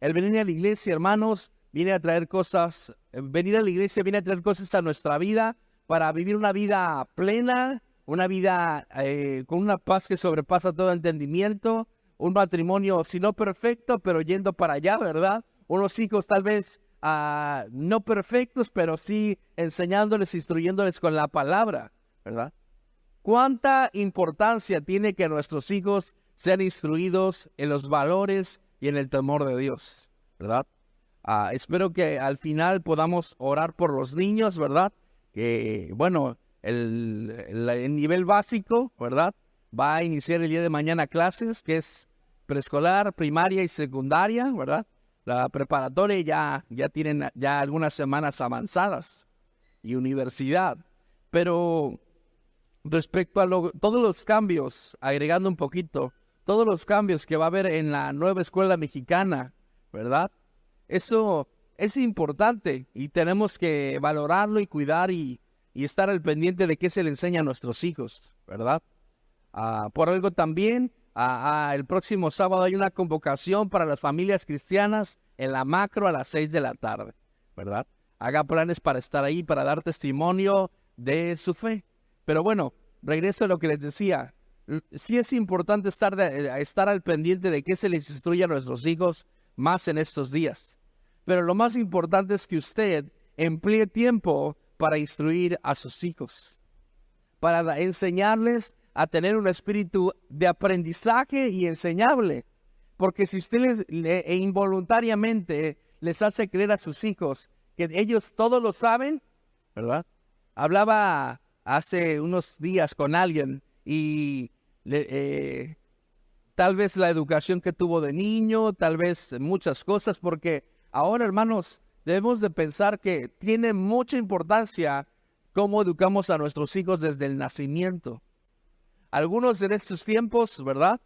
El venir a la iglesia, hermanos, viene a traer cosas, venir a la iglesia viene a traer cosas a nuestra vida para vivir una vida plena, una vida con una paz que sobrepasa todo entendimiento, un matrimonio, si no perfecto, pero yendo para allá, ¿verdad? Unos hijos tal vez no perfectos, pero sí enseñándoles, instruyéndoles con la palabra, ¿verdad? ¿Cuánta importancia tiene que nuestros hijos sean instruidos en los valores y en el temor de Dios, ¿verdad? Espero que al final podamos orar por los niños, ¿verdad? Que, bueno, el nivel básico, ¿verdad? Va a iniciar el día de mañana clases, que es preescolar, primaria y secundaria, ¿verdad? La preparatoria ya tienen ya algunas semanas avanzadas y universidad. Pero respecto a todos los cambios, agregando un poquito, todos los cambios que va a haber en la nueva escuela mexicana, ¿verdad? Eso es importante y tenemos que valorarlo y cuidar y estar al pendiente de qué se le enseña a nuestros hijos, ¿verdad? Por algo también, el próximo sábado hay una convocación para las familias cristianas en la macro a las 6 de la tarde, ¿verdad? Haga planes para estar ahí, para dar testimonio de su fe. Pero bueno, regreso a lo que les decía. Sí es importante estar al pendiente de qué se les instruye a nuestros hijos más en estos días. Pero lo más importante es que usted emplee tiempo para instruir a sus hijos, para enseñarles a tener un espíritu de aprendizaje y enseñable. Porque si usted involuntariamente les hace creer a sus hijos que ellos todo lo saben, ¿verdad? Hablaba hace unos días con alguien y tal vez la educación que tuvo de niño, tal vez muchas cosas, porque ahora, hermanos, debemos de pensar que tiene mucha importancia cómo educamos a nuestros hijos desde el nacimiento. Algunos en estos tiempos, ¿verdad?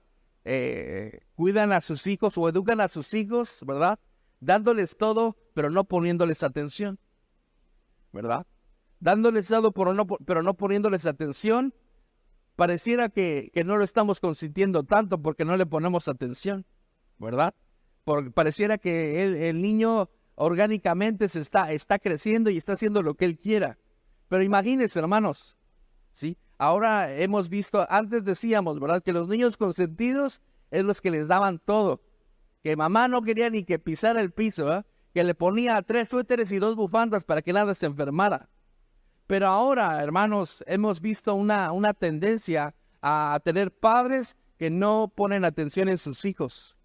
Cuidan a sus hijos o educan a sus hijos, ¿verdad? Dándoles todo, pero no poniéndoles atención, ¿verdad? Dándoles todo, pero no poniéndoles atención. Pareciera que no lo estamos consintiendo tanto porque no le ponemos atención, ¿verdad? Pareciera que el niño orgánicamente está creciendo y está haciendo lo que él quiera. Pero imagínense, hermanos, ¿sí? Ahora hemos visto, antes decíamos, ¿verdad? Que los niños consentidos es los que les daban todo. Que mamá no quería ni que pisara el piso, ¿verdad? Que le ponía 3 suéteres y 2 bufandas para que nada se enfermara. Pero ahora, hermanos, hemos visto una tendencia a tener padres que no ponen atención en sus hijos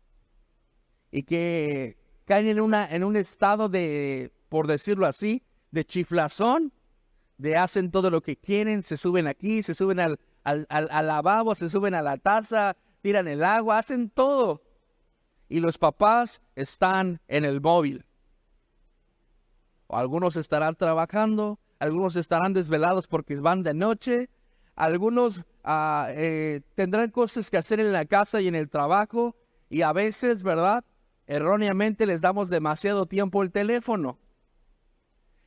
y que caen en un estado de, por decirlo así, de chiflazón, de hacen todo lo que quieren, se suben aquí, se suben al lavabo, se suben a la taza, tiran el agua, hacen todo. Y los papás están en el móvil. Algunos estarán trabajando, algunos estarán desvelados porque van de noche, algunos tendrán cosas que hacer en la casa y en el trabajo, y a veces, ¿verdad? Erróneamente les damos demasiado tiempo al teléfono.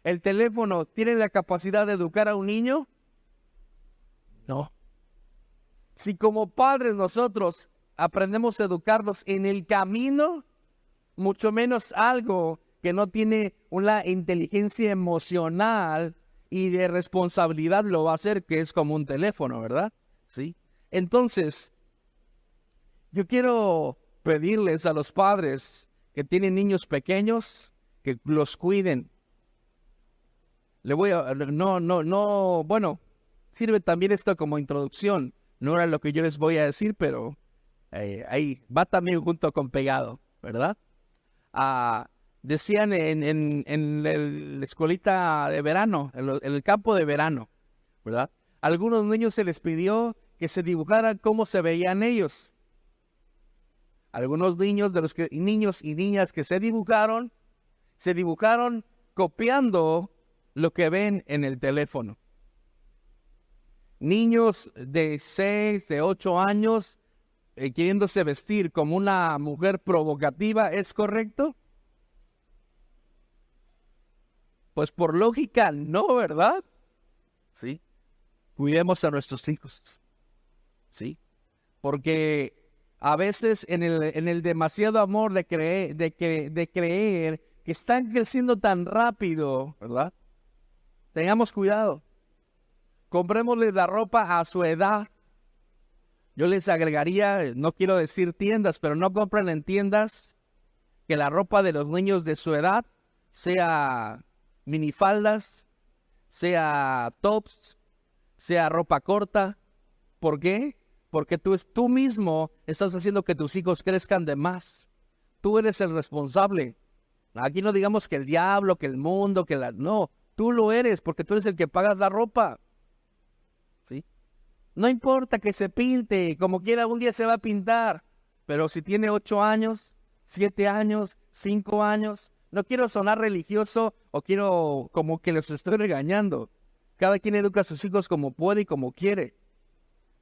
¿El teléfono tiene la capacidad de educar a un niño? No. Si como padres nosotros aprendemos a educarlos en el camino, mucho menos algo que no tiene una inteligencia emocional y de responsabilidad lo va a hacer, que es como un teléfono, ¿verdad? Sí. Entonces, yo quiero pedirles a los padres que tienen niños pequeños que los cuiden. Bueno, sirve también esto como introducción. No era lo que yo les voy a decir, pero ahí va también junto con pegado, ¿verdad? Decían en la escuelita de verano, en el campo de verano, ¿verdad? A algunos niños se les pidió que se dibujaran cómo se veían ellos. Algunos niños niños y niñas que se dibujaron copiando lo que ven en el teléfono. Niños de 6, de 8 años queriéndose vestir como una mujer provocativa, ¿es correcto? Pues por lógica no, ¿verdad? Sí. Cuidemos a nuestros hijos. Sí. Porque a veces en el demasiado amor de creer que están creciendo tan rápido, ¿verdad? Tengamos cuidado. Comprémosle la ropa a su edad. Yo les agregaría, no quiero decir tiendas, pero no compren en tiendas que la ropa de los niños de su edad sea minifaldas, sea tops, sea ropa corta. ¿Por qué? Porque tú mismo estás haciendo que tus hijos crezcan de más. Tú eres el responsable. Aquí no digamos que el diablo, que el mundo, No, tú lo eres porque tú eres el que pagas la ropa. ¿Sí? No importa que se pinte, como quiera un día se va a pintar. Pero si tiene 8 años, 7 años, 5 años, no quiero sonar religioso o quiero como que los estoy regañando. Cada quien educa a sus hijos como puede y como quiere.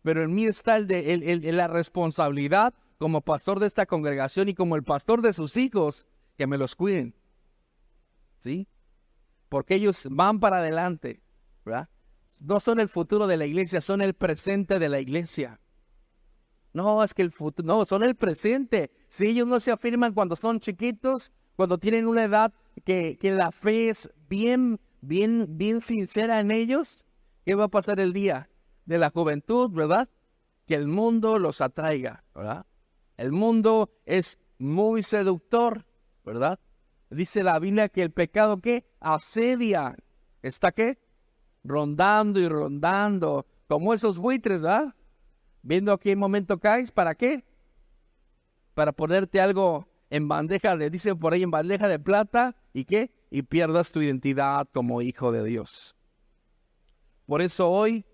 Pero en mí está la responsabilidad como pastor de esta congregación y como el pastor de sus hijos, que me los cuiden. ¿Sí? Porque ellos van para adelante, ¿verdad? No son el futuro de la iglesia, son el presente de la iglesia. No, es que el futuro, no, son el presente. Si ellos no se afirman cuando son chiquitos, cuando tienen una edad que la fe es bien sincera en ellos, ¿qué va a pasar el día de la juventud, verdad? Que el mundo los atraiga, ¿verdad? El mundo es muy seductor, ¿verdad? Dice la Biblia que el pecado, ¿qué? Asedia. ¿Está qué? Rondando y rondando, como esos buitres, ¿verdad? Viendo a qué momento caes, ¿para qué? Para ponerte algo en bandeja, le dicen por ahí en bandeja de plata, ¿y qué? Y pierdas tu identidad como hijo de Dios. Por eso hoy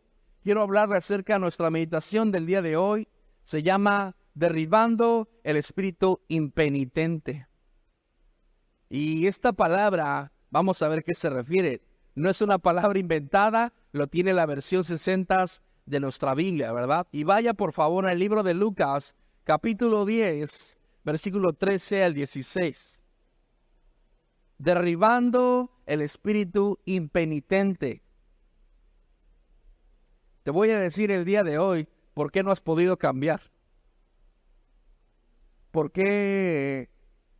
quiero hablarle acerca de nuestra meditación del día de hoy. Se llama Derribando el espíritu impenitente. Y esta palabra, vamos a ver qué se refiere. No es una palabra inventada, lo tiene la versión 60 de nuestra Biblia, ¿verdad? Y vaya por favor al libro de Lucas, capítulo 10, versículo 13 al 16. Derribando el espíritu impenitente. Te voy a decir el día de hoy por qué no has podido cambiar. ¿Por qué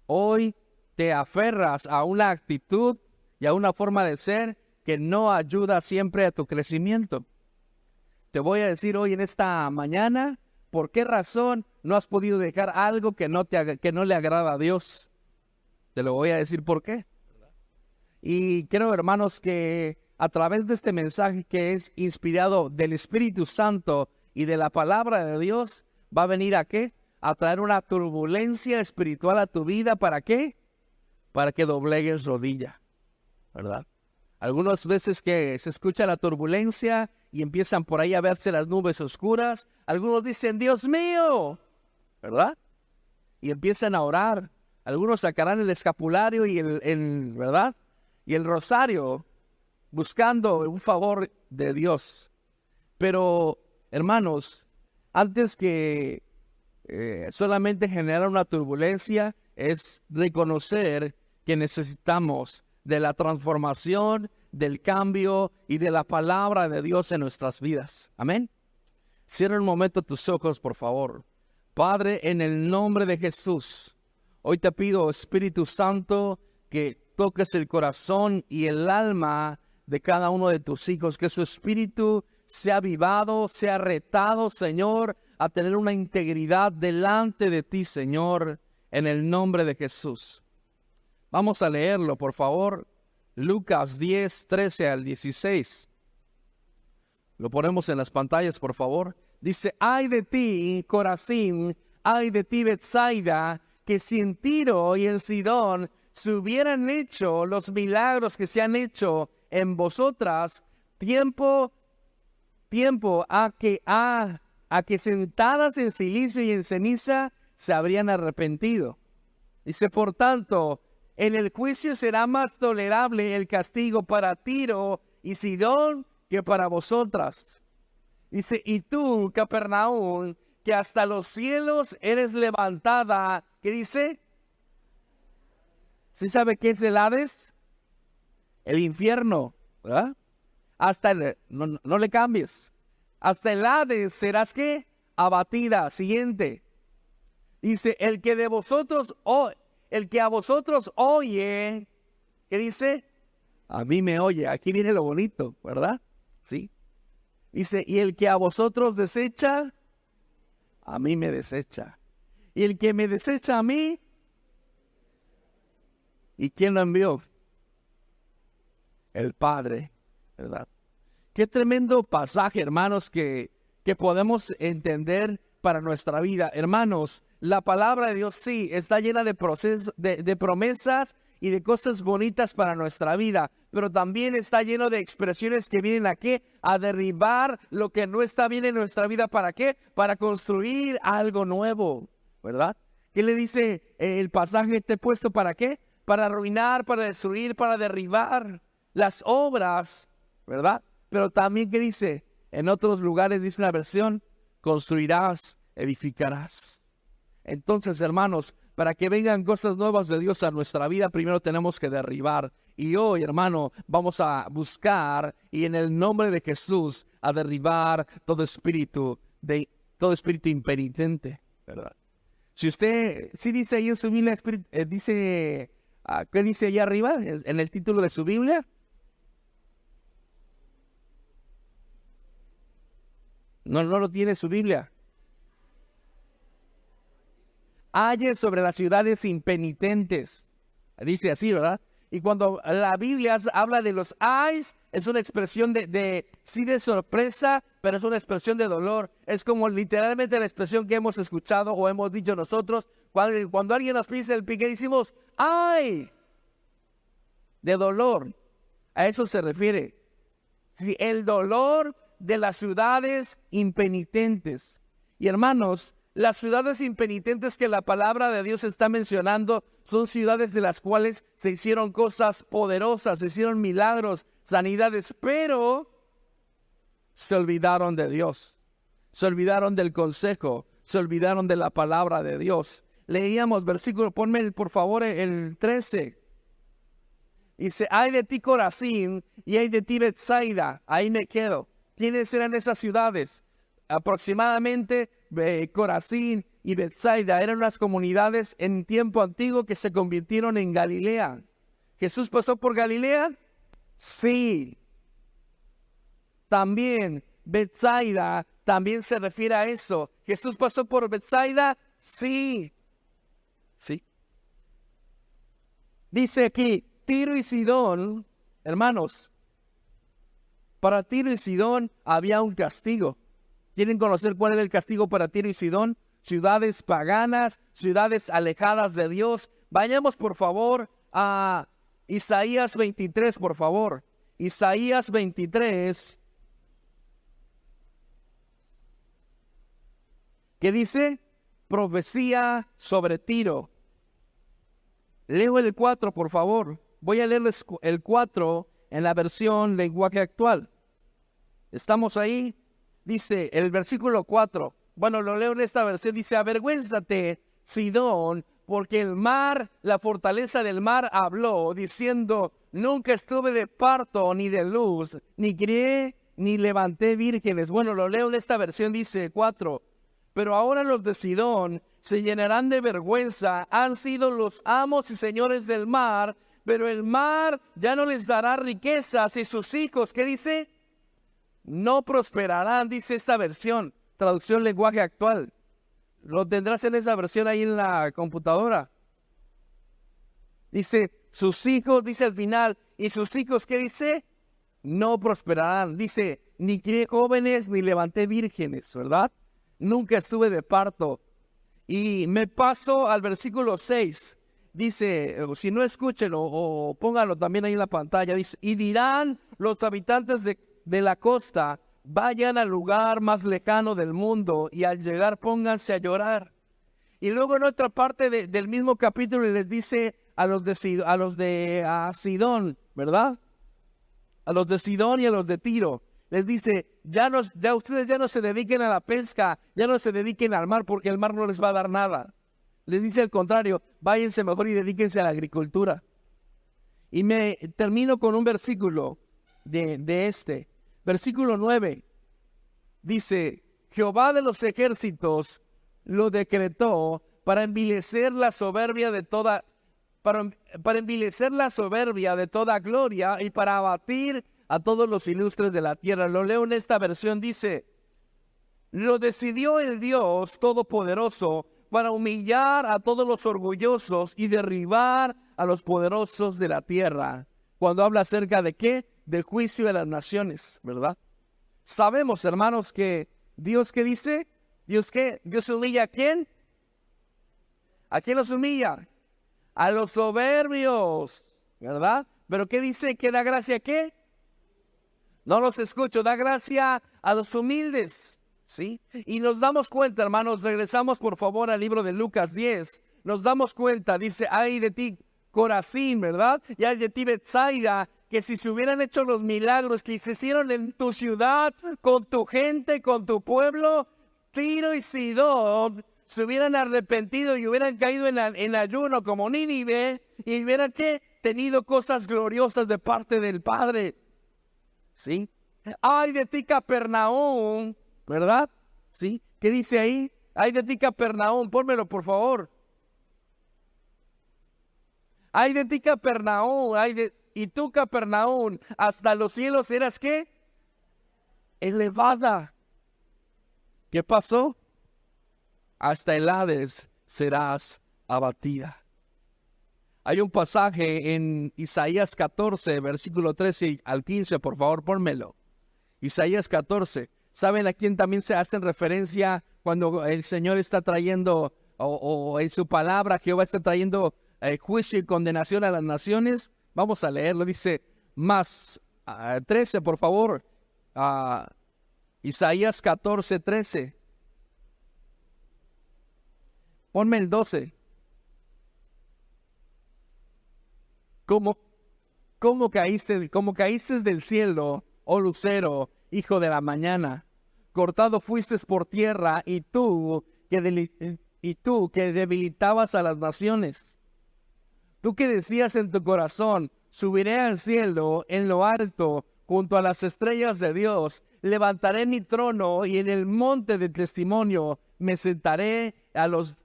hoy te aferras a una actitud y a una forma de ser que no ayuda siempre a tu crecimiento? Te voy a decir hoy en esta mañana por qué razón no has podido dejar algo que no le agrada a Dios. Te lo voy a decir por qué. Y creo, hermanos, que a través de este mensaje que es inspirado del Espíritu Santo y de la palabra de Dios, va a venir ¿a qué? A traer una turbulencia espiritual a tu vida. ¿Para qué? Para que doblegues rodilla, ¿verdad? Algunas veces que se escucha la turbulencia y empiezan por ahí a verse las nubes oscuras, algunos dicen, Dios mío, ¿verdad? Y empiezan a orar. Algunos sacarán el escapulario y ¿verdad? Y el rosario, buscando un favor de Dios. Pero, hermanos, antes que solamente generar una turbulencia, es reconocer que necesitamos de la transformación, del cambio y de la palabra de Dios en nuestras vidas. Amén. Cierra un momento tus ojos, por favor. Padre, en el nombre de Jesús, hoy te pido, Espíritu Santo, que toques el corazón y el alma de cada uno de tus hijos, que su espíritu sea avivado, sea retado, Señor, a tener una integridad delante de ti, Señor, en el nombre de Jesús. Vamos a leerlo, por favor. Lucas 10, 13 al 16. Lo ponemos en las pantallas, por favor. Dice, ay de ti, Corazín, ay de ti, Betsaida, que si en Tiro y en Sidón se hubieran hecho los milagros que se han hecho en vosotras, tiempo a que sentadas en silicio y en ceniza se habrían arrepentido. Dice, por tanto, en el juicio será más tolerable el castigo para Tiro y Sidón que para vosotras. Dice, y tú, Capernaum, que hasta los cielos eres levantada. ¿Qué dice? ¿Sí sabe qué es el Hades? El infierno, ¿verdad? No le cambies. Hasta el Hades serás, ¿qué? Abatida. Siguiente. Dice, el que a vosotros oye, ¿qué dice? A mí me oye. Aquí viene lo bonito, ¿verdad? Sí. Dice, y el que a vosotros desecha, a mí me desecha. Y el que me desecha a mí, ¿y quién lo envió? El Padre, ¿verdad? Qué tremendo pasaje, hermanos, que podemos entender para nuestra vida. Hermanos, la palabra de Dios sí está llena de promesas y de cosas bonitas para nuestra vida, pero también está lleno de expresiones que vienen a ¿qué? A derribar lo que no está bien en nuestra vida. ¿Para qué? Para construir algo nuevo, ¿verdad? ¿Qué le dice el pasaje? ¿Te he puesto para qué? Para arruinar, para destruir, para derribar las obras, ¿verdad? Pero también, ¿qué dice? En otros lugares dice una versión, construirás, edificarás. Entonces, hermanos, para que vengan cosas nuevas de Dios a nuestra vida, primero tenemos que derribar. Y hoy, hermano, vamos a buscar y en el nombre de Jesús a derribar todo espíritu impenitente, ¿verdad? Si usted, sí dice ahí en su Biblia, dice, ¿qué dice allá arriba en el título de su Biblia? No lo tiene su Biblia. Halle sobre las ciudades impenitentes. Dice así, ¿verdad? Y cuando la Biblia habla de los ayes, es una expresión sí de sorpresa, pero es una expresión de dolor. Es como literalmente la expresión que hemos escuchado o hemos dicho nosotros. Cuando alguien nos pisa el pie, decimos, ¡ay! De dolor. A eso se refiere. Sí, el dolor de las ciudades impenitentes. Y hermanos, las ciudades impenitentes que la palabra de Dios está mencionando son ciudades de las cuales se hicieron cosas poderosas, se hicieron milagros, sanidades, pero se olvidaron de Dios, se olvidaron del consejo, se olvidaron de la palabra de Dios. Leíamos versículo, ponme por favor el 13. Dice, ay de ti Corazín y ay de ti Betsaida, ahí me quedo. ¿Quiénes eran esas ciudades? Aproximadamente Corazín y Betsaida eran unas comunidades en tiempo antiguo que se convirtieron en Galilea. ¿Jesús pasó por Galilea? Sí. También Betsaida también se refiere a eso. ¿Jesús pasó por Betsaida? Sí. Sí. Dice aquí, Tiro y Sidón, hermanos, para Tiro y Sidón había un castigo. ¿Quieren conocer cuál era el castigo para Tiro y Sidón? Ciudades paganas, ciudades alejadas de Dios. Vayamos por favor a Isaías 23, por favor. Isaías 23. ¿Qué dice? Profecía sobre Tiro. Leo el 4, por favor. Voy a leerles el 4 en la versión lenguaje actual. ¿Estamos ahí? Dice el versículo 4. Bueno, lo leo en esta versión. Dice, avergüénzate, Sidón, porque el mar, la fortaleza del mar habló, diciendo, nunca estuve de parto ni de luz, ni crié, ni levanté vírgenes. Bueno, lo leo en esta versión, dice 4. Pero ahora los de Sidón se llenarán de vergüenza. Han sido los amos y señores del mar, pero el mar ya no les dará riquezas y sus hijos, ¿qué dice? No prosperarán, dice esta versión, traducción lenguaje actual. Lo tendrás en esa versión ahí en la computadora. Dice, sus hijos, dice al final, y sus hijos, ¿qué dice? No prosperarán. Dice, ni crié jóvenes ni levanté vírgenes, ¿verdad? Nunca estuve de parto. Y me paso al versículo 6. Dice, si no escúchenlo o pónganlo también ahí en la pantalla. Dice, y dirán los habitantes de la costa, vayan al lugar más lejano del mundo y al llegar pónganse a llorar. Y luego en otra parte del mismo capítulo les dice a los de Sidón, ¿verdad? A los de Sidón y a los de Tiro. Les dice, ya ustedes ya no se dediquen a la pesca, ya no se dediquen al mar porque el mar no les va a dar nada. Les dice al contrario, váyanse mejor y dedíquense a la agricultura. Y me termino con un versículo de este. Versículo 9. Dice, Jehová de los ejércitos lo decretó para envilecer la soberbia de toda, para envilecer la soberbia de toda gloria y para abatir a todos los ilustres de la tierra. Lo leo en esta versión, dice: lo decidió el Dios Todopoderoso para humillar a todos los orgullosos y derribar a los poderosos de la tierra. Cuando habla acerca de ¿qué? Del juicio de las naciones, ¿verdad? Sabemos, hermanos, que Dios, ¿qué dice? ¿Dios qué? ¿Dios humilla a quién? ¿A quién los humilla? A los soberbios, ¿verdad? Pero ¿qué dice? ¿Que da gracia a qué? No los escucho. Da gracia a los humildes, ¿sí? Y nos damos cuenta, hermanos, regresamos por favor al libro de Lucas 10. Nos damos cuenta, dice: ay de ti, Corazín, ¿verdad? Y ay de ti, Betsaida, que si se hubieran hecho los milagros que se hicieron en tu ciudad, con tu gente, con tu pueblo, Tiro y Sidón se hubieran arrepentido y hubieran caído en ayuno como Nínive, y hubieran ¿qué? Tenido cosas gloriosas de parte del Padre. ¿Sí? Ay de ti, Capernaum, ¿verdad? ¿Sí? ¿Qué dice ahí? Ay de ti, Capernaum, pónmelo por favor. Ay de ti, Capernaum, y tú, Capernaum, hasta los cielos eras ¿qué? Elevada. ¿Qué pasó? Hasta el Hades serás abatida. Hay un pasaje en Isaías 14, versículo 13 al 15, por favor, pónmelo. Isaías 14. ¿Saben a quién también se hacen referencia cuando el Señor está trayendo, o en su palabra Jehová está trayendo juicio y condenación a las naciones? Vamos a leerlo. Dice más 13, por favor. Isaías 14, 13. Ponme el 12. ¿Cómo caíste del cielo, oh lucero, hijo de la mañana? Cortado fuiste por tierra, y tú que debilitabas a las naciones. Tú que decías en tu corazón: subiré al cielo, en lo alto, junto a las estrellas de Dios. Levantaré mi trono, y en el monte de testimonio me sentaré a los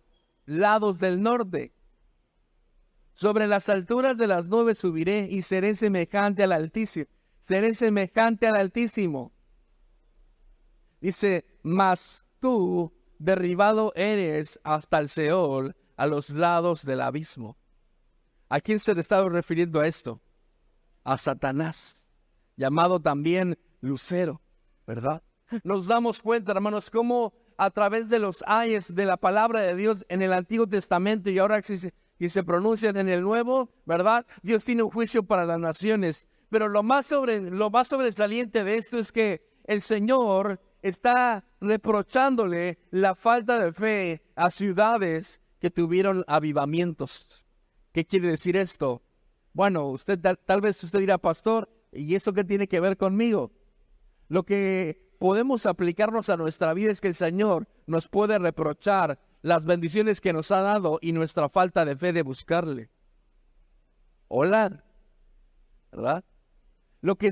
lados del norte. Sobre las alturas de las nubes subiré, y seré semejante al Altísimo. Seré semejante al Altísimo. Dice: mas tú derribado eres hasta el Seol, a los lados del abismo. ¿A quién se le estaba refiriendo a esto? A Satanás, llamado también Lucero, ¿verdad? Nos damos cuenta, hermanos, cómo a través de los ayes de la palabra de Dios en el Antiguo Testamento y ahora que se pronuncian en el Nuevo, ¿verdad? Dios tiene un juicio para las naciones. Pero lo más sobresaliente de esto es que el Señor está reprochándole la falta de fe a ciudades que tuvieron avivamientos. ¿Qué quiere decir esto? Bueno, tal vez usted dirá: pastor, ¿y eso qué tiene que ver conmigo? Lo que podemos aplicarnos a nuestra vida es que el Señor nos puede reprochar las bendiciones que nos ha dado y nuestra falta de fe de buscarle. Hola, ¿verdad? Lo que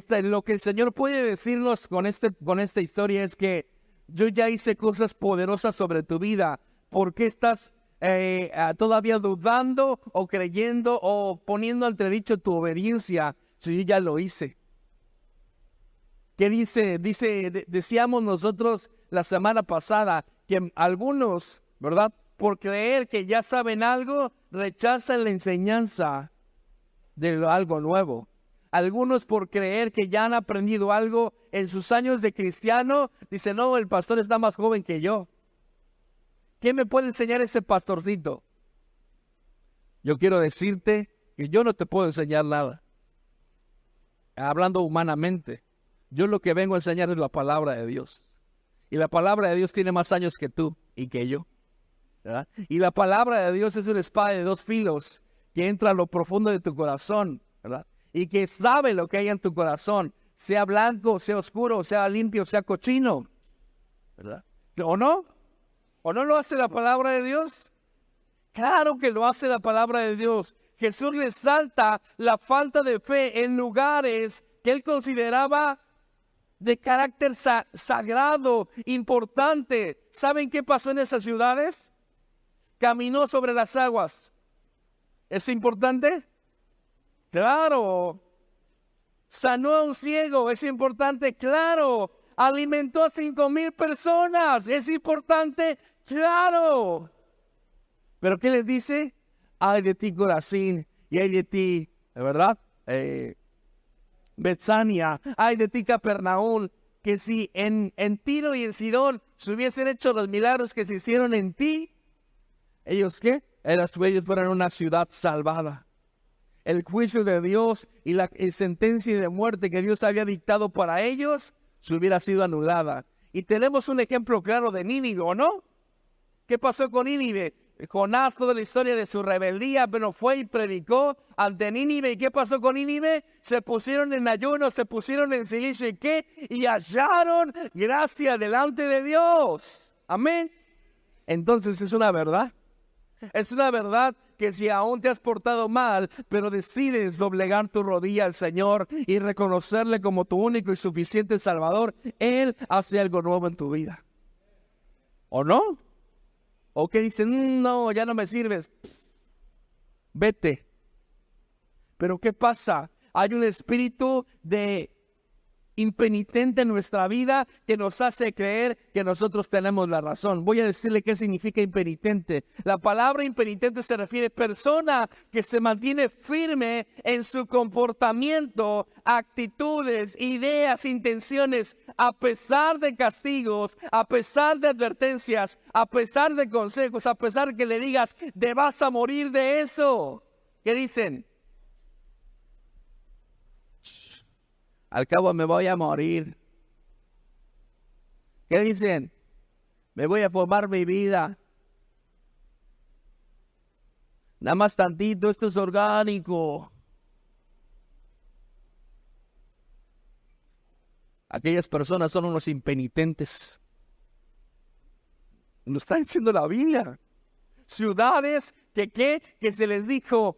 el Señor puede decirnos con esta historia es que yo ya hice cosas poderosas sobre tu vida. ¿Por qué estás todavía dudando o creyendo o poniendo entredicho tu obediencia si yo ya lo hice? ¿Qué dice? Decíamos nosotros la semana pasada que algunos, ¿verdad?, por creer que ya saben algo, rechazan la enseñanza de algo nuevo. Algunos, por creer que ya han aprendido algo en sus años de cristiano, dicen: no, el pastor está más joven que yo. ¿Qué me puede enseñar ese pastorcito? Yo quiero decirte que yo no te puedo enseñar nada. Hablando humanamente, yo lo que vengo a enseñar es la palabra de Dios. Y la palabra de Dios tiene más años que tú y que yo, ¿verdad? Y la palabra de Dios es una espada de dos filos que entra a lo profundo de tu corazón, ¿verdad? Y que sabe lo que hay en tu corazón, sea blanco, sea oscuro, sea limpio, sea cochino, ¿verdad? ¿O no? ¿O no lo hace la palabra de Dios? Claro que lo hace la palabra de Dios. Jesús resalta la falta de fe en lugares que él consideraba de carácter sagrado, importante. ¿Saben qué pasó en esas ciudades? caminó sobre las aguas. ¿Es importante? Claro. Sanó a un ciego. ¿Es importante? Claro. Alimentó a 5,000 personas. ¿Es importante? Claro. ¿Pero qué les dice? Ay de ti, Corazín, y ay de ti, ¿verdad? Betsania, ay de ti, Capernaum, que si en Tiro y en Sidón se hubiesen hecho los milagros que se hicieron en ti, ¿ellos qué? Ellos fueran una ciudad salvada. El juicio de Dios y la sentencia de muerte que Dios había dictado para ellos se hubiera sido anulada. Y tenemos un ejemplo claro de Nínive, ¿o no? ¿Qué pasó con Nínive? Jonás, toda la historia de su rebeldía, pero fue y predicó ante Nínive. ¿Y qué pasó con Nínive? Se pusieron en ayuno, se pusieron en silencio. ¿Y qué? Y hallaron gracia delante de Dios. Amén. Entonces es una verdad. Es una verdad que si aún te has portado mal, pero decides doblegar tu rodilla al Señor y reconocerle como tu único y suficiente Salvador, Él hace algo nuevo en tu vida. ¿O no? ¿O que dicen, no, ya no me sirves? Vete. Pero ¿qué pasa? Hay un espíritu de impenitente en nuestra vida que nos hace creer que nosotros tenemos la razón. Voy a decirle qué significa impenitente. La palabra impenitente se refiere a persona que se mantiene firme en su comportamiento, actitudes, ideas, intenciones, a pesar de castigos, a pesar de advertencias, a pesar de consejos, a pesar que le digas, te vas a morir de eso. ¿Qué dicen? Al cabo me voy a morir. ¿Qué dicen? Me voy a formar mi vida. Nada más tantito, esto es orgánico. Aquellas personas son unos impenitentes. Lo está diciendo la Biblia. Ciudades que se les dijo,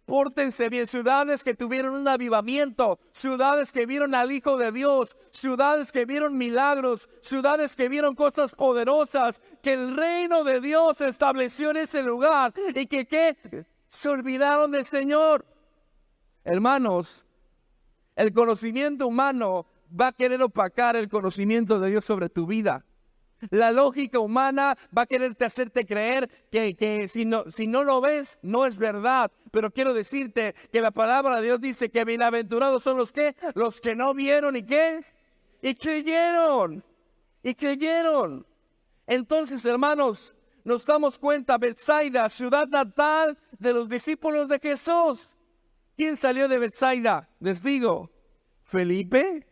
pórtense bien, ciudades que tuvieron un avivamiento, ciudades que vieron al Hijo de Dios, ciudades que vieron milagros, ciudades que vieron cosas poderosas, que el reino de Dios se estableció en ese lugar y que se olvidaron del Señor. Hermanos, el conocimiento humano va a querer opacar el conocimiento de Dios sobre tu vida. La lógica humana va a quererte hacerte creer que si no lo ves, no es verdad. Pero quiero decirte que la palabra de Dios dice que bienaventurados son los que no vieron y qué, y creyeron. Y creyeron. Entonces, hermanos, nos damos cuenta, Betsaida, ciudad natal de los discípulos de Jesús. ¿Quién salió de Betsaida? Les digo, Felipe,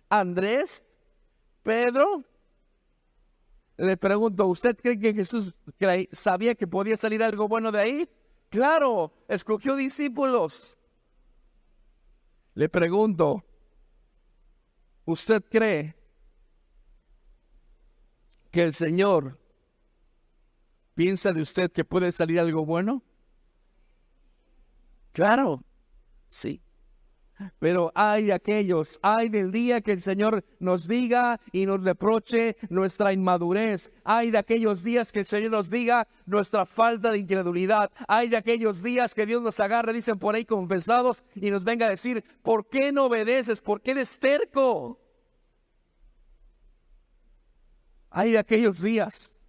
Andrés, Pedro. Le pregunto, ¿usted cree que Jesús sabía que podía salir algo bueno de ahí? Claro, escogió discípulos. Le pregunto, ¿usted cree que el Señor piensa de usted que puede salir algo bueno? Claro, sí. Pero hay de aquellos, hay del día que el Señor nos diga y nos reproche nuestra inmadurez. Hay de aquellos días que el Señor nos diga nuestra falta de incredulidad. Hay de aquellos días que Dios nos agarre, dicen por ahí, confesados, y nos venga a decir, ¿por qué no obedeces? ¿Por qué eres terco? Hay de aquellos días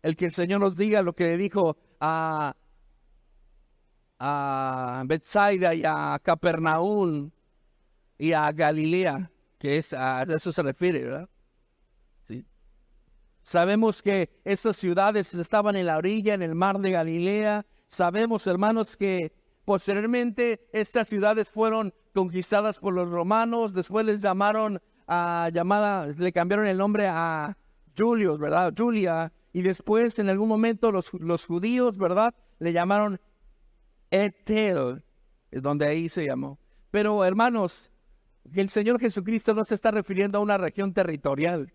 el que el Señor nos diga lo que le dijo a Betsaida y a Capernaum y a Galilea, que a eso se refiere, ¿verdad? Sí. Sabemos que esas ciudades estaban en la orilla, en el mar de Galilea. Sabemos, hermanos, que posteriormente estas ciudades fueron conquistadas por los romanos. Después les le cambiaron el nombre a Julius, ¿verdad? Julia. Y después, en algún momento, los judíos, ¿verdad? Le llamaron Etel, es donde ahí se llamó. Pero hermanos, que el Señor Jesucristo no se está refiriendo a una región territorial.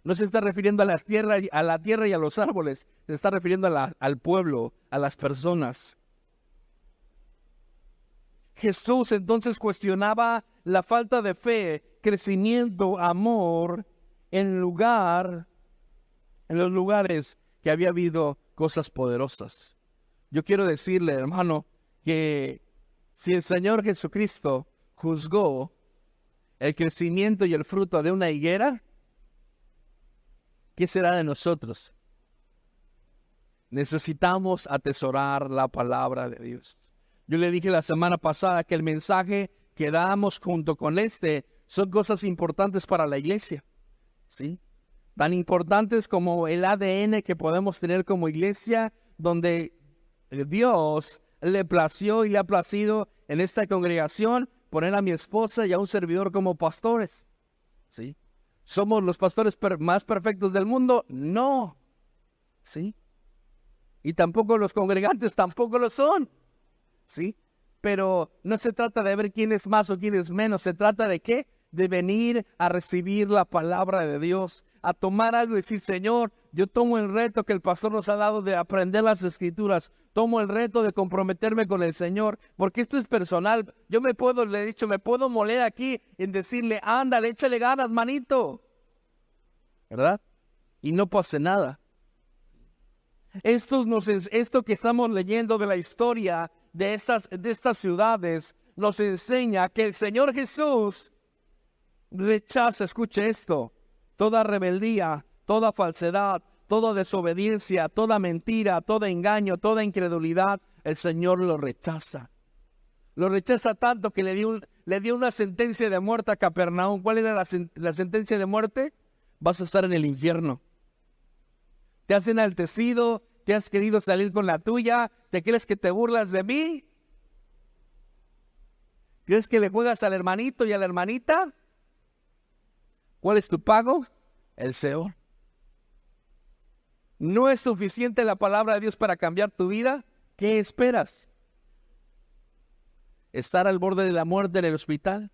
No se está refiriendo a la tierra y a los árboles. Se está refiriendo al pueblo, a las personas. Jesús entonces cuestionaba la falta de fe, crecimiento, amor en los lugares que había habido cosas poderosas. Yo quiero decirle, hermano, que si el Señor Jesucristo juzgó el crecimiento y el fruto de una higuera, ¿qué será de nosotros? Necesitamos atesorar la palabra de Dios. Yo le dije la semana pasada que el mensaje que damos junto con son cosas importantes para la iglesia, ¿sí? Tan importantes como el ADN que podemos tener como iglesia, donde Dios le plació y le ha placido en esta congregación poner a mi esposa y a un servidor como pastores, ¿sí? ¿Somos los pastores más perfectos del mundo? No, ¿sí? Y tampoco los congregantes tampoco lo son, ¿sí? Pero no se trata de ver quién es más o quién es menos. ¿Se trata de qué? De venir a recibir la palabra de Dios, a tomar algo y decir, Señor, yo tomo el reto que el pastor nos ha dado de aprender las Escrituras. Tomo el reto de comprometerme con el Señor, porque esto es personal. Yo le he dicho, me puedo moler aquí en decirle, ándale, échale ganas, manito, ¿verdad? Y no pase nada. Esto que estamos leyendo de la historia de estas ciudades nos enseña que el Señor Jesús rechaza, escuche esto, toda rebeldía, toda falsedad, toda desobediencia, toda mentira, todo engaño, toda incredulidad. El Señor lo rechaza. Lo rechaza tanto que le dio una sentencia de muerte a Capernaum. ¿Cuál era la sentencia de muerte? Vas a estar en el infierno. ¿Te has enaltecido? ¿Te has querido salir con la tuya? ¿Te crees que te burlas de mí? ¿Crees que le juegas al hermanito y a la hermanita? ¿Cuál es tu pago? El Seol. ¿No es suficiente la palabra de Dios para cambiar tu vida? ¿Qué esperas? ¿Estar al borde de la muerte en el hospital?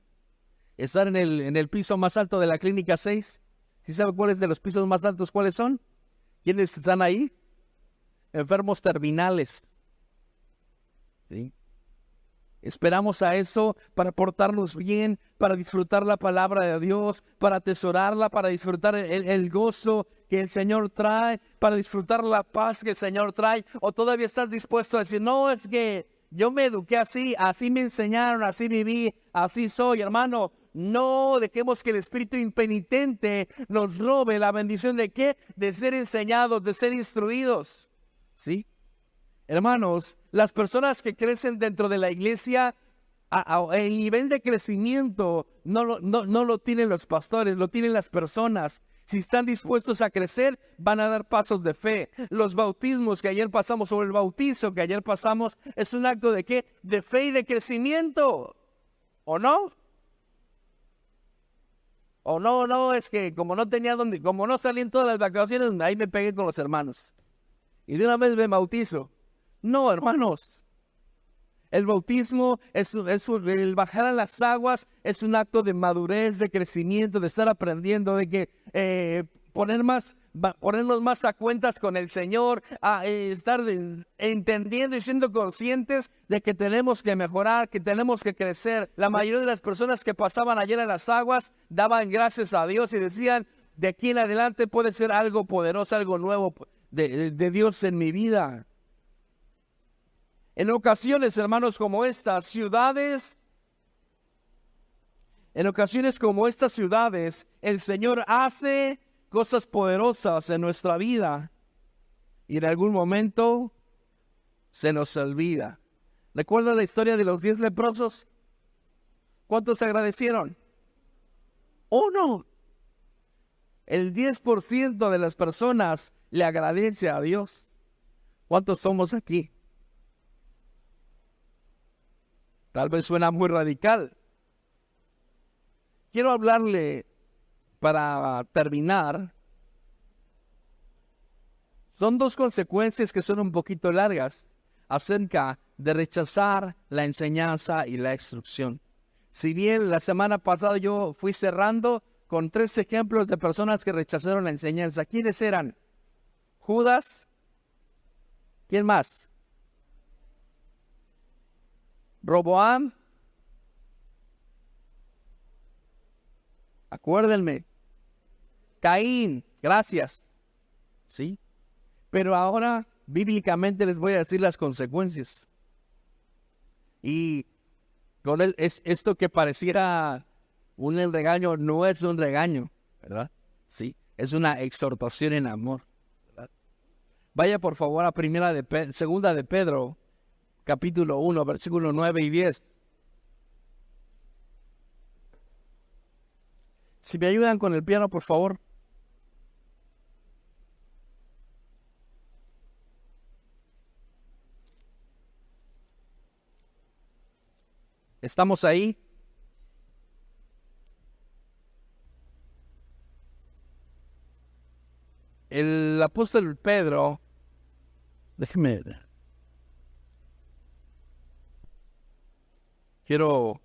¿Estar en el piso más alto de la clínica 6? ¿Sí sabe cuáles de los pisos más altos cuáles son? ¿Quiénes están ahí? Enfermos terminales, ¿sí? Esperamos a eso para portarnos bien, para disfrutar la palabra de Dios, para atesorarla, para disfrutar el gozo que el Señor trae, para disfrutar la paz que el Señor trae. O todavía estás dispuesto a decir, no, es que yo me eduqué así me enseñaron, así viví, así soy, hermano. No dejemos que el espíritu impenitente nos robe la bendición de ¿qué? De ser enseñados, de ser instruidos, ¿sí? Hermanos, las personas que crecen dentro de la iglesia, el nivel de crecimiento no lo tienen los pastores, lo tienen las personas. Si están dispuestos a crecer, van a dar pasos de fe. Los bautismos que ayer pasamos, o el bautizo que ayer pasamos, es un acto de ¿qué? De fe y de crecimiento, ¿o no? O no, es que como no salí en todas las vacaciones, ahí me pegué con los hermanos. Y de una vez me bautizo. No, hermanos. El bautismo, el bajar a las aguas, es un acto de madurez, de crecimiento, de estar aprendiendo, de que ponernos más a cuentas con el Señor, a estar entendiendo y siendo conscientes de que tenemos que mejorar, que tenemos que crecer. La mayoría de las personas que pasaban ayer a las aguas daban gracias a Dios y decían, de aquí en adelante puede ser algo poderoso, algo nuevo de Dios en mi vida. En ocasiones, hermanos, como estas ciudades, el Señor hace cosas poderosas en nuestra vida y en algún momento se nos olvida. ¿Recuerda la historia de los 10 leprosos? ¿Cuántos se agradecieron? 1. El 10% de las personas le agradece a Dios. ¿Cuántos somos aquí? Tal vez suena muy radical. Quiero hablarle, para terminar, son 2 consecuencias que son un poquito largas acerca de rechazar la enseñanza y la instrucción. Si bien la semana pasada yo fui cerrando con 3 ejemplos de personas que rechazaron la enseñanza. ¿Quiénes eran? Judas. ¿Quién más? Roboam. Acuérdenme. Caín. Gracias. ¿Sí? Pero ahora, bíblicamente, les voy a decir las consecuencias. Y con esto que pareciera un regaño, no es un regaño, ¿verdad? Sí, es una exhortación en amor, ¿verdad? Vaya por favor a segunda de Pedro, capítulo 1, versículos 9 y 10. Si me ayudan con el piano, por favor. ¿Estamos ahí? El apóstol Pedro, déjeme ver. Quiero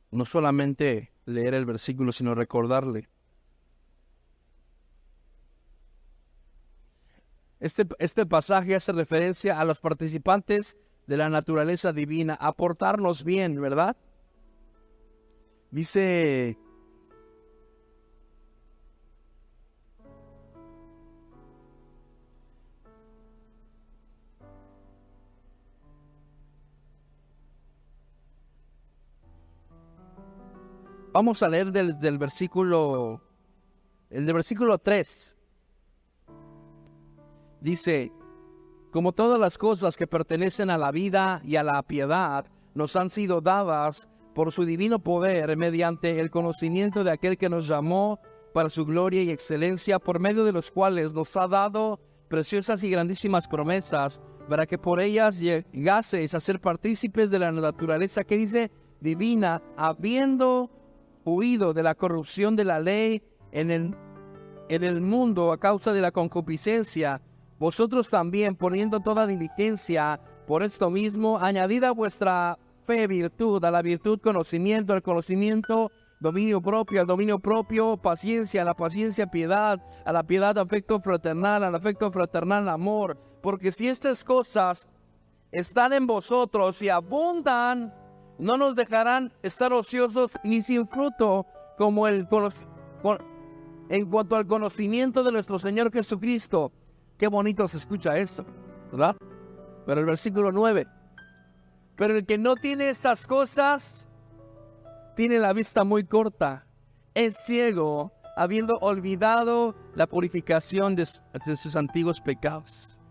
no solamente leer el versículo, sino recordarle. Este pasaje hace referencia a los participantes de la naturaleza divina, a portarnos bien, ¿verdad? Dice, vamos a leer del versículo 3. Dice, como todas las cosas que pertenecen a la vida y a la piedad, nos han sido dadas por su divino poder mediante el conocimiento de aquel que nos llamó para su gloria y excelencia, por medio de los cuales nos ha dado preciosas y grandísimas promesas, para que por ellas llegaseis a ser partícipes de la naturaleza que dice divina, habiendo huido de la corrupción de la ley en el mundo a causa de la concupiscencia. Vosotros también, poniendo toda diligencia por esto mismo, añadid a vuestra fe virtud, a la virtud conocimiento, al conocimiento dominio propio, al dominio propio paciencia, a la paciencia piedad, a la piedad afecto fraternal, al afecto fraternal amor. Porque si estas cosas están en vosotros y abundan, no nos dejarán estar ociosos ni sin fruto, como en cuanto al conocimiento de nuestro Señor Jesucristo. Qué bonito se escucha eso, ¿verdad? Pero el versículo 9. Pero el que no tiene estas cosas, tiene la vista muy corta, es ciego, habiendo olvidado la purificación de sus antiguos pecados.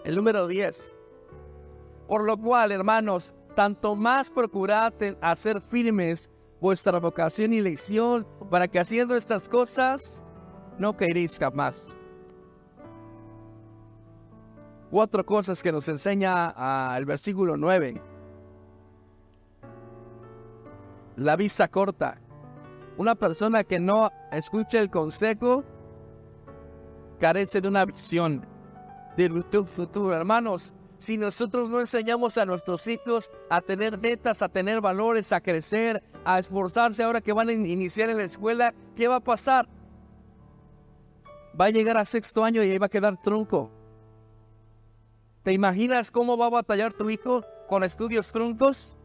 El número 10. Por lo cual, hermanos, tanto más procurad hacer firmes vuestra vocación y elección, para que haciendo estas cosas, no caeréis jamás. 4 cosas que nos enseña el versículo 9. La vista corta. Una persona que no escucha el consejo carece de una visión del futuro. Hermanos, si nosotros no enseñamos a nuestros hijos a tener metas, a tener valores, a crecer, a esforzarse ahora que van a iniciar en la escuela, ¿qué va a pasar? Va a llegar a 6º año y ahí va a quedar tronco. ¿Te imaginas cómo va a batallar tu hijo con estudios truncos?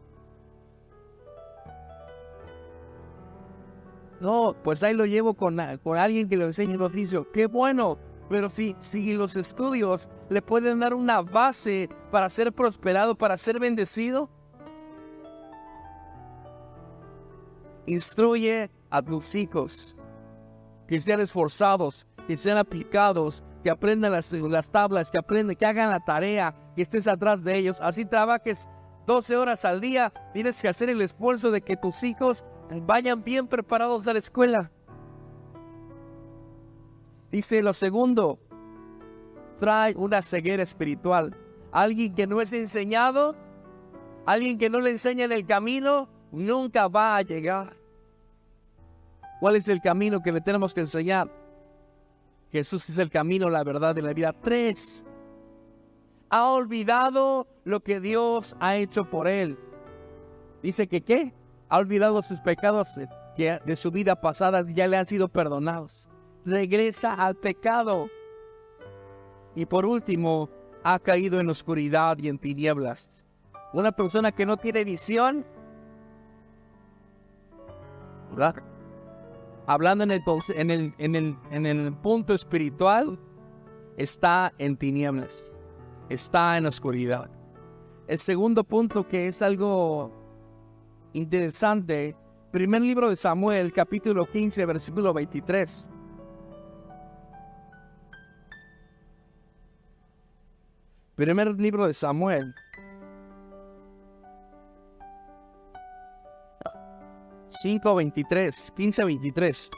No, pues ahí lo llevo con alguien que le enseñe un oficio. ¡Qué bueno! Pero si los estudios le pueden dar una base para ser prosperado, para ser bendecido, instruye a tus hijos que sean esforzados, que sean aplicados, que aprendan las tablas, que hagan la tarea, que estés atrás de ellos. Así trabajes 12 horas al día, tienes que hacer el esfuerzo de que tus hijos vayan bien preparados a la escuela. Dice lo segundo, trae una ceguera espiritual. Alguien que no es enseñado, alguien que no le enseña en el camino, nunca va a llegar. ¿Cuál es el camino que le tenemos que enseñar? Jesús es el camino, la verdad y la vida. 3. Ha olvidado lo que Dios ha hecho por él. Dice que ¿qué? Ha olvidado sus pecados que de su vida pasada ya le han sido perdonados. Regresa al pecado. Y por último, ha caído en oscuridad y en tinieblas. Una persona que no tiene visión, ¿verdad? hablando en el punto espiritual, está en tinieblas, está en oscuridad. El segundo punto, que es algo interesante, primer libro de Samuel, capítulo 15, versículo 23. Primer libro de Samuel, 15:23.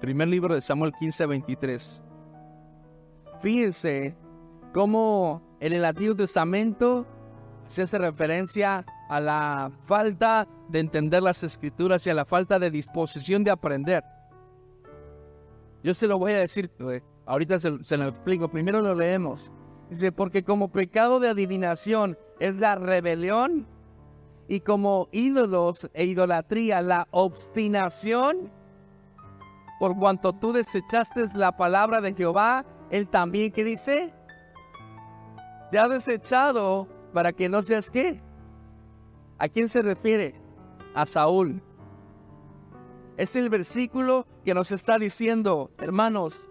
Primer libro de Samuel 15:23. Fíjense cómo en el Antiguo Testamento se hace referencia a la falta de entender las Escrituras y a la falta de disposición de aprender. Yo se lo voy a decir, ahorita se lo explico. Primero lo leemos. Dice, porque como pecado de adivinación es la rebelión, y como ídolos e idolatría la obstinación, por cuanto tú desechaste la palabra de Jehová, él también, ¿qué dice? Te ha desechado para que no seas ¿qué? ¿A quién se refiere? A Saúl. Es el versículo que nos está diciendo, hermanos,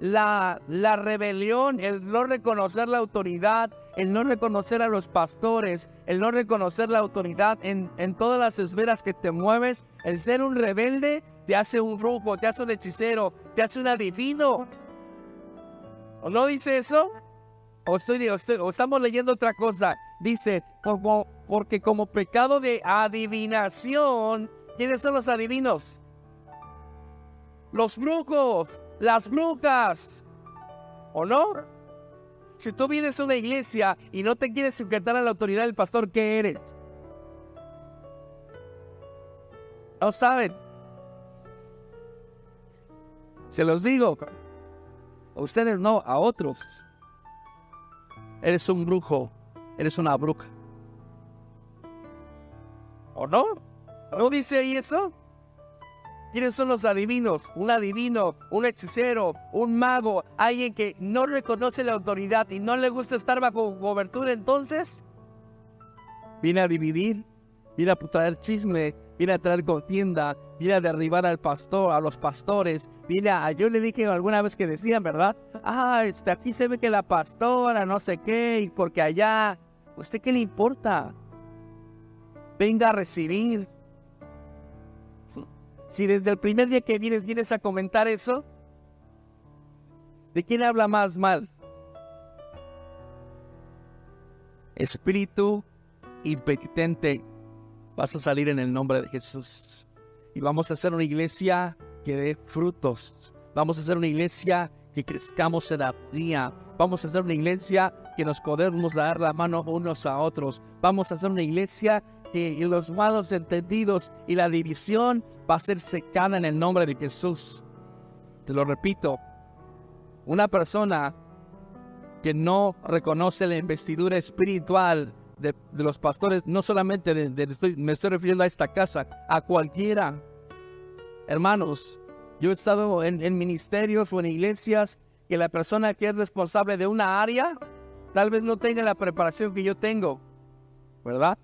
la rebelión, el no reconocer la autoridad, el no reconocer a los pastores, el no reconocer la autoridad en todas las esferas que te mueves, el ser un rebelde te hace un brujo, te hace un hechicero, te hace un adivino. ¿O no dice eso? O estamos leyendo otra cosa. Dice, porque como pecado de adivinación, ¿quiénes son los adivinos? Los brujos, las brujas. ¿O no? Si tú vienes a una iglesia y no te quieres sujetar a la autoridad del pastor, ¿qué eres? No saben. Se los digo. A ustedes no, a otros. Eres un brujo, eres una bruja. ¿O no? ¿No dice ahí eso? ¿Quiénes son los adivinos? Un adivino, un hechicero, un mago, alguien que no reconoce la autoridad y no le gusta estar bajo cobertura, entonces viene a dividir, viene a traer chisme, viene a traer contienda, viene a derribar al pastor, a los pastores, yo le dije alguna vez que decían, ¿verdad? Aquí se ve que la pastora, no sé qué, y porque allá, ¿usted qué le importa? Venga a recibir. Si desde el primer día que vienes a comentar eso, ¿de quién habla más mal? Espíritu impenitente, vas a salir en el nombre de Jesús. Y vamos a hacer una iglesia que dé frutos. Vamos a hacer una iglesia que crezcamos en armonía. Vamos a hacer una iglesia que nos podemos dar la mano unos a otros. Vamos a hacer una iglesia que los malos entendidos y la división va a ser secada en el nombre de Jesús. Te lo repito, una persona que no reconoce la investidura espiritual de los pastores, no solamente me estoy refiriendo a esta casa, a cualquiera. Hermanos, yo he estado en ministerios o en iglesias que la persona que es responsable de una área tal vez no tenga la preparación que yo tengo, ¿verdad?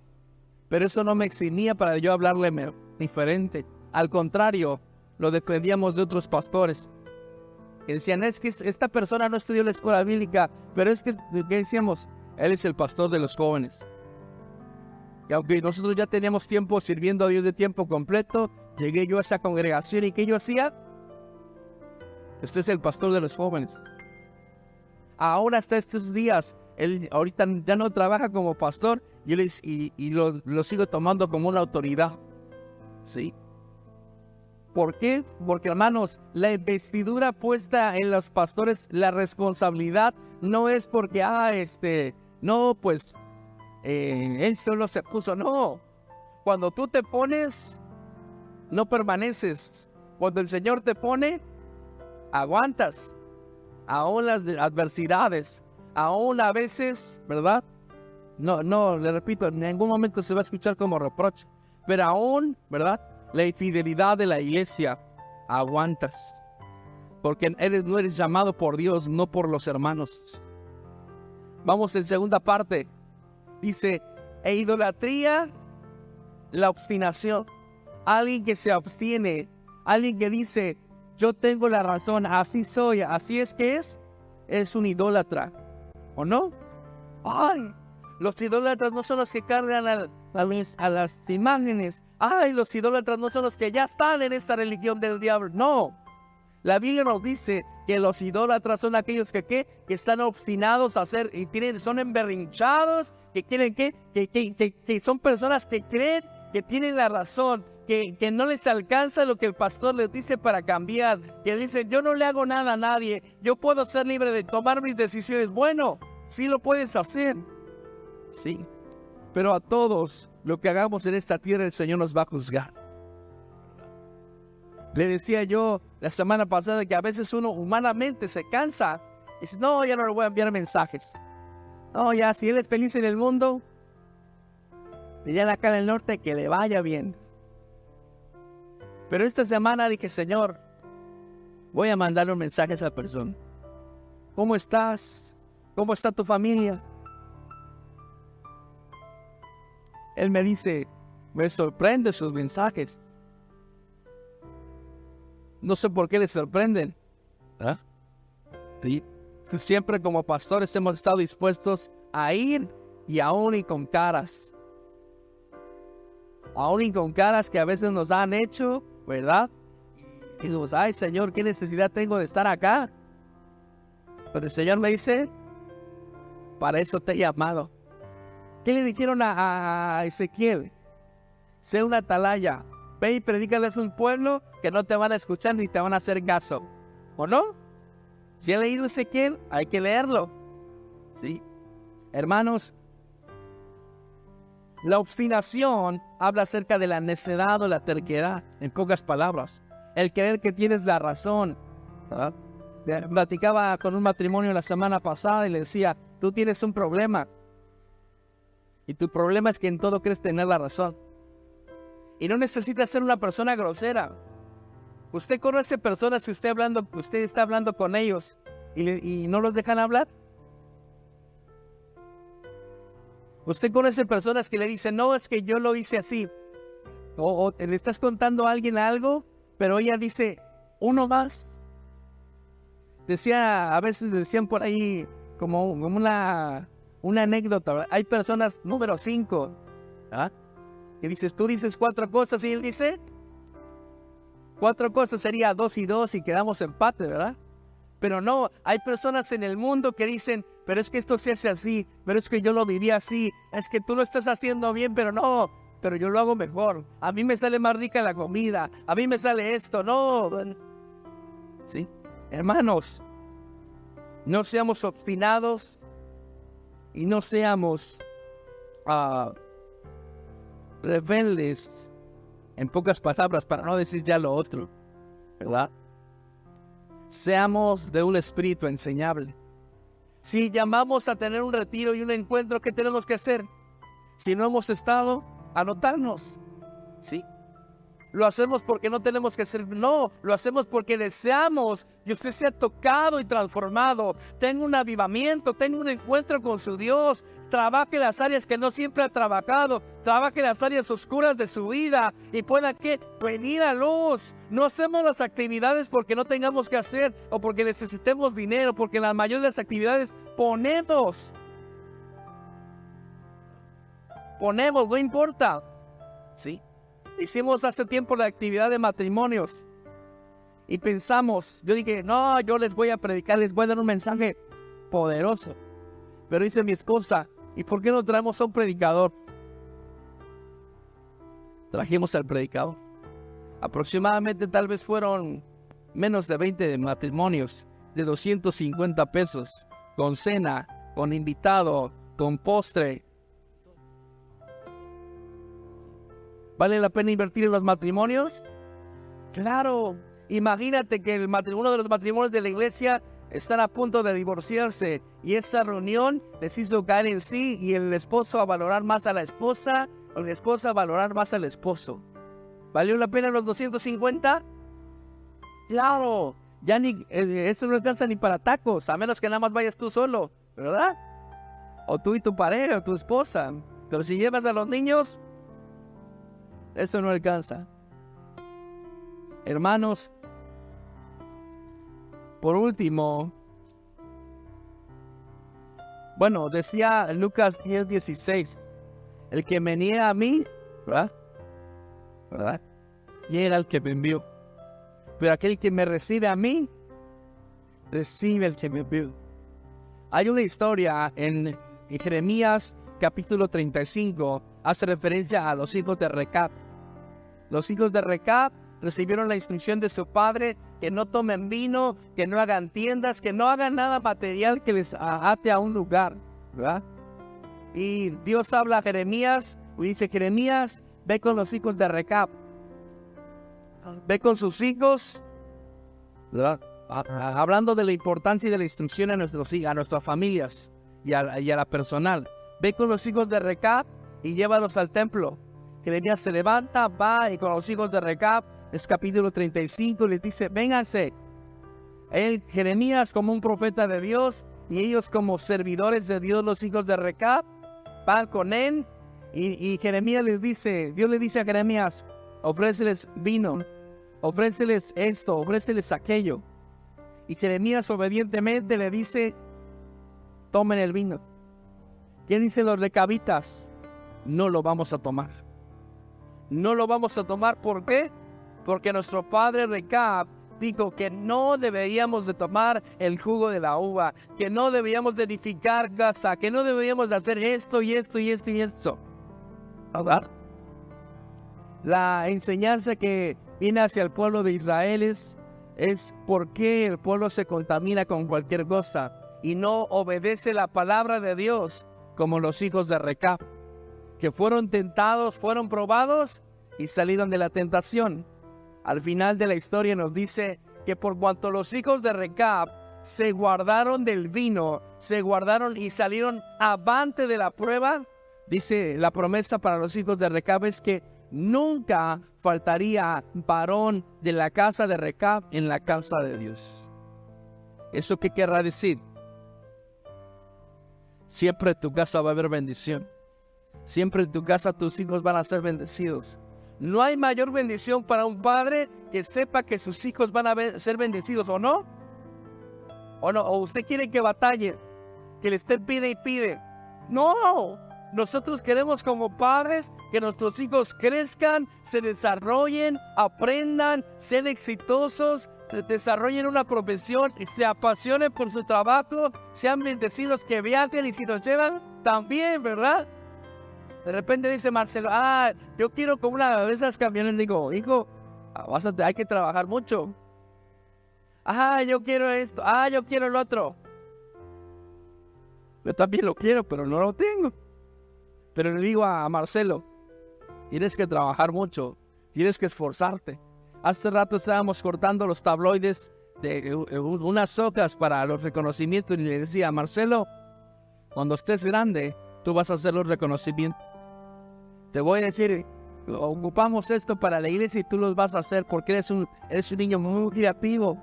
Pero eso no me eximía para yo hablarle diferente. Al contrario, lo defendíamos de otros pastores que decían, es que esta persona no estudió la escuela bíblica, pero es que, ¿qué decíamos? Él es el pastor de los jóvenes. Y aunque nosotros ya teníamos tiempo sirviendo a Dios de tiempo completo, llegué yo a esa congregación y ¿qué yo hacía? Usted es el pastor de los jóvenes. Ahora hasta estos días, él ahorita ya no trabaja como pastor y lo sigo tomando como una autoridad. ¿Sí? ¿Por qué? Porque, hermanos, la investidura puesta en los pastores, la responsabilidad no es porque, él solo se puso. No. Cuando tú te pones, no permaneces. Cuando el Señor te pone, aguantas. Aún las adversidades, aún a veces, ¿verdad? No, le repito, en ningún momento se va a escuchar como reproche. Pero aún, ¿verdad? La infidelidad de la iglesia, aguantas. Porque no eres llamado por Dios, no por los hermanos. Vamos en segunda parte. Dice, e idolatría La obstinación. Alguien que se abstiene. Alguien que dice, yo tengo la razón, así soy, así es que es un idólatra. ¿O no? ¡Ay! Los idólatras no son los que cargan a las imágenes. ¡Ay! Los idólatras no son los que ya están en esta religión del diablo. No. La Biblia nos dice que los idólatras son aquellos que están obstinados a hacer y son emberrinchados, que quieren que son personas que creen que tienen la razón, que no les alcanza lo que el pastor les dice para cambiar, que dicen, yo no le hago nada a nadie, yo puedo ser libre de tomar mis decisiones. Bueno, sí lo puedes hacer, sí, pero a todos lo que hagamos en esta tierra el Señor nos va a juzgar. Le decía yo la semana pasada que a veces uno humanamente se cansa y dice, no, ya no le voy a enviar mensajes. No, ya, si él es feliz en el mundo, diría acá en el norte que le vaya bien. Pero esta semana dije, Señor, voy a mandarle un mensaje a esa persona. ¿Cómo estás? ¿Cómo está tu familia? Él me dice, me sorprende sus mensajes. No sé por qué les sorprenden. ¿Ah? Sí. Siempre como pastores hemos estado dispuestos a ir y aún y con caras. Aún y con caras que a veces nos han hecho, ¿verdad? Y digo, ay Señor, ¿qué necesidad tengo de estar acá? Pero el Señor me dice, para eso te he llamado. ¿Qué le dijeron a Ezequiel? Sé una atalaya. Ve y predícales a un pueblo que no te van a escuchar ni te van a hacer caso. ¿O no? Si he leído Ezequiel, hay que leerlo. ¿Sí? Hermanos, la obstinación habla acerca de la necedad o la terquedad, en pocas palabras. El creer que tienes la razón. ¿Verdad? Platicaba con un matrimonio la semana pasada y le decía, tú tienes un problema. Y tu problema es que en todo crees tener la razón. Y no necesita ser una persona grosera. Usted conoce personas que usted está hablando con ellos y no los dejan hablar. Usted conoce personas que le dicen, no, es que yo lo hice así. O le estás contando a alguien algo, pero ella dice, uno más. A veces decían por ahí como una anécdota, ¿verdad? Hay personas número 5, ¿ah? Que dices, tú dices 4 cosas y él dice 4 cosas, sería 2 y 2 y quedamos empate, ¿verdad? Pero no, hay personas en el mundo que dicen, pero es que esto se hace así, pero es que yo lo viví así, es que tú lo estás haciendo bien, pero no, pero yo lo hago mejor, a mí me sale más rica la comida, a mí me sale esto, no. ¿Sí? Hermanos, no seamos obstinados y no seamos rebeldes, en pocas palabras, para no decir ya lo otro, ¿verdad? Seamos de un espíritu enseñable. Si llamamos a tener un retiro y un encuentro, ¿qué tenemos que hacer? Si no hemos estado, anotarnos, ¿sí? Lo hacemos porque no tenemos que hacer, no, lo hacemos porque deseamos que usted sea tocado y transformado, tenga un avivamiento, tenga un encuentro con su Dios, trabaje las áreas que no siempre ha trabajado, trabaje las áreas oscuras de su vida y pueda que venir a luz. No hacemos las actividades porque no tengamos que hacer o porque necesitemos dinero, porque en la mayoría de las actividades ponemos, no importa, ¿sí? Hicimos hace tiempo la actividad de matrimonios y pensamos, yo dije, no, yo les voy a predicar, les voy a dar un mensaje poderoso. Pero dice mi esposa, ¿y por qué no traemos a un predicador? Trajimos al predicador. Aproximadamente tal vez fueron menos de 20 matrimonios de 250 pesos, con cena, con invitado, con postre. ¿Vale la pena invertir en los matrimonios? Claro. Imagínate que uno de los matrimonios de la iglesia están a punto de divorciarse y esa reunión les hizo caer en sí y el esposo a valorar más a la esposa o la esposa a valorar más al esposo. ¿Valió la pena los 250? Claro. Ya eso no alcanza ni para tacos, a menos que nada más vayas tú solo, ¿verdad? O tú y tu pareja o tu esposa. Pero si llevas a los niños, Eso no alcanza. Hermanos, por último, bueno, decía Lucas 10:16, el que me niega a mí, ¿verdad? Niega al que me envió. Pero aquel que me recibe a mí, recibe al que me envió. Hay una historia en Jeremías capítulo 35, hace referencia a los hijos de Recab. Los hijos de Recab recibieron la instrucción de su padre que no tomen vino, que no hagan tiendas, que no hagan nada material que les ate a un lugar, ¿verdad? Y Dios habla a Jeremías y dice: Jeremías, ve con los hijos de Recab, ve con sus hijos, ¿verdad? Hablando de la importancia y de la instrucción a nuestras familias y a la personal. Ve con los hijos de Recab y llévalos al templo. Jeremías se levanta, va y con los hijos de Recab, es capítulo 35, les dice: vénganse. Jeremías como un profeta de Dios y ellos como servidores de Dios, los hijos de Recab, van con él y Jeremías les dice, Dios le dice a Jeremías: ofréceles vino, ofréceles esto, ofréceles aquello. Y Jeremías obedientemente le dice: tomen el vino. ¿Qué dicen los recabitas? No lo vamos a tomar. No lo vamos a tomar, ¿por qué? Porque nuestro padre Recab dijo que no deberíamos de tomar el jugo de la uva, que no deberíamos de edificar casa, que no deberíamos de hacer esto y esto y esto y esto. ¿Verdad? La enseñanza que viene hacia el pueblo de Israel es por qué el pueblo se contamina con cualquier cosa y no obedece la palabra de Dios como los hijos de Recab, que fueron tentados, fueron probados y salieron de la tentación. Al final de la historia nos dice que por cuanto los hijos de Recab se guardaron del vino, se guardaron y salieron avante de la prueba, dice la promesa para los hijos de Recab es que nunca faltaría varón de la casa de Recab en la casa de Dios. ¿Eso qué querrá decir? Siempre en tu casa va a haber bendición. Siempre en tu casa tus hijos van a ser bendecidos. No hay mayor bendición para un padre que sepa que sus hijos van a ser bendecidos, ¿o no? ¿O no? ¿O usted quiere que batalle? Que le esté pide y pide. No. Nosotros queremos como padres que nuestros hijos crezcan, se desarrollen, aprendan, sean exitosos, desarrollen una profesión, se apasionen por su trabajo, sean bendecidos, que viajen y si nos llevan también, ¿verdad? De repente dice Marcelo: yo quiero como una de esas camiones. Digo: hijo, hay que trabajar mucho. Yo quiero esto, yo quiero el otro. Yo también lo quiero, pero no lo tengo. Pero le digo a Marcelo: tienes que trabajar mucho, tienes que esforzarte. Hace rato estábamos cortando los tabloides de unas hojas para los reconocimientos y le decía: Marcelo, cuando estés grande, tú vas a hacer los reconocimientos. Te voy a decir, ocupamos esto para la iglesia y tú los vas a hacer porque eres un niño muy creativo.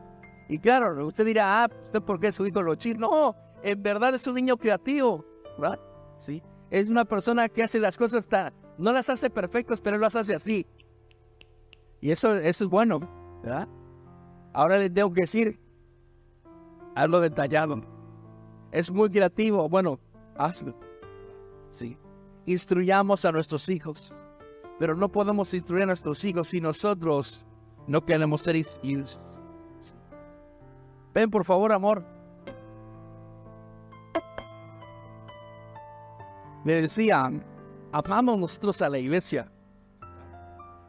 Y claro, usted dirá: ¿usted por qué su hijo lo chilla? No, en verdad es un niño creativo, ¿verdad? Sí. Es una persona que hace las cosas no las hace perfectas, pero las hace así. Y eso es bueno, ¿verdad? Ahora le tengo que decir: hazlo detallado. Es muy creativo, bueno, hazlo. Sí. Instruyamos a nuestros hijos, pero no podemos instruir a nuestros hijos si nosotros no queremos ser instruidos. Sí. Ven, por favor, amor. Me decía: amamos nosotros a la iglesia.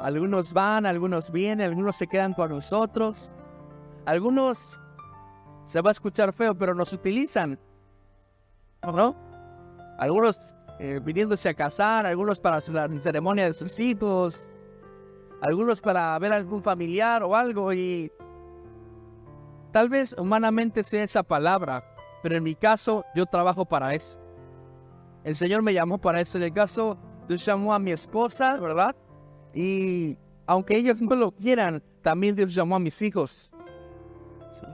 Algunos van, algunos vienen, algunos se quedan con nosotros. Algunos, se va a escuchar feo, pero nos utilizan, ¿no? Algunos viniéndose a casar, algunos para la ceremonia de sus hijos, algunos para ver a algún familiar o algo. Y tal vez humanamente sea esa palabra, pero en mi caso yo trabajo para eso. El Señor me llamó para eso. En el caso, Dios llamó a mi esposa, ¿verdad? Y aunque ellos no lo quieran, también Dios llamó a mis hijos. Sí.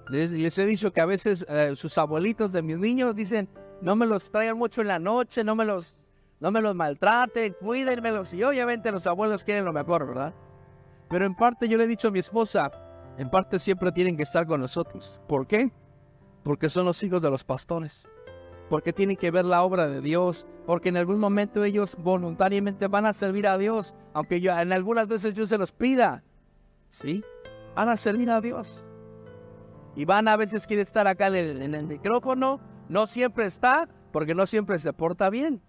Les he dicho que a veces sus abuelitos de mis niños dicen: no me los traigan mucho en la noche, no me los no me los maltraten, cuídenmelos. Y obviamente los abuelos quieren lo mejor, ¿verdad? Pero en parte yo le he dicho a mi esposa, en parte siempre tienen que estar con nosotros. ¿Por qué? Porque son los hijos de los pastores. Porque tienen que ver la obra de Dios. Porque en algún momento ellos voluntariamente van a servir a Dios. Aunque yo en algunas veces yo se los pida. ¿Sí? Van a servir a Dios. Y van a veces quiere estar acá en el micrófono. No siempre está, porque no siempre se porta bien.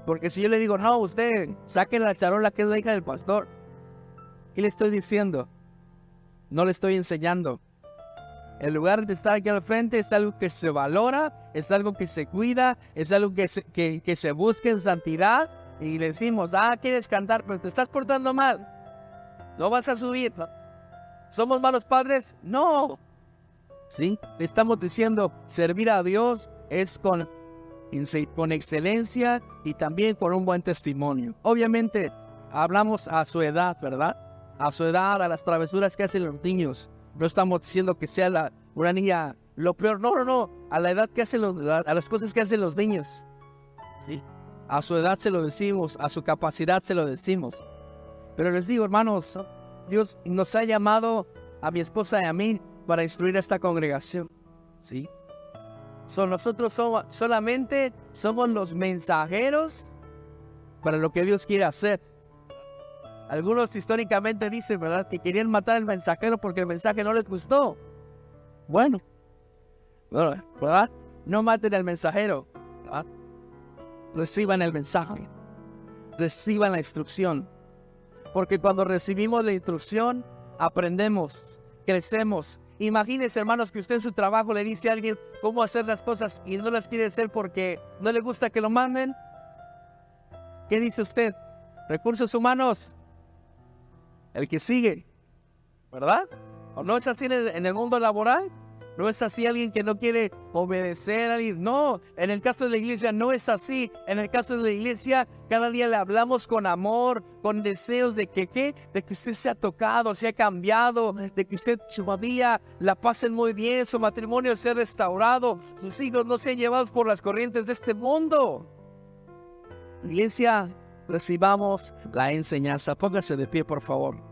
Porque si yo le digo, no, usted saque la charola que es la hija del pastor. ¿Qué le estoy diciendo? No le estoy enseñando. En lugar de estar aquí al frente, es algo que se valora, es algo que se cuida, es algo que se busca en santidad. Y le decimos, quieres cantar, pero te estás portando mal. No vas a subir, ¿no? ¿Somos malos padres? No. ¿Sí? Le estamos diciendo, servir a Dios es con excelencia y también con un buen testimonio. Obviamente, hablamos a su edad, ¿verdad? A su edad, a las travesuras que hacen los niños. No estamos diciendo que sea una niña lo peor. No. A la edad que hacen a las cosas que hacen los niños. ¿Sí? A su edad se lo decimos, a su capacidad se lo decimos. Pero les digo, hermanos, Dios nos ha llamado a mi esposa y a mí para instruir a esta congregación. ¿Sí? Nosotros solamente somos los mensajeros para lo que Dios quiere hacer. Algunos históricamente dicen, ¿verdad?, que querían matar al mensajero porque el mensaje no les gustó. Bueno, ¿verdad? No maten al mensajero, ¿verdad? Reciban el mensaje. Reciban la instrucción. Porque cuando recibimos la instrucción, aprendemos, crecemos. Imagínense, hermanos, que usted en su trabajo le dice a alguien cómo hacer las cosas y no las quiere hacer porque no le gusta que lo manden. ¿Qué dice usted? Recursos humanos. El que sigue, ¿verdad? ¿O no es así en el mundo laboral? ¿No es así alguien que no quiere obedecer a alguien? No, en el caso de la iglesia no es así. En el caso de la iglesia, cada día le hablamos con amor, con deseos de que usted sea tocado, sea cambiado, de que usted, su familia, la pasen muy bien, su matrimonio sea restaurado, sus hijos no sean llevados por las corrientes de este mundo. Iglesia, recibamos la enseñanza. Póngase de pie, por favor.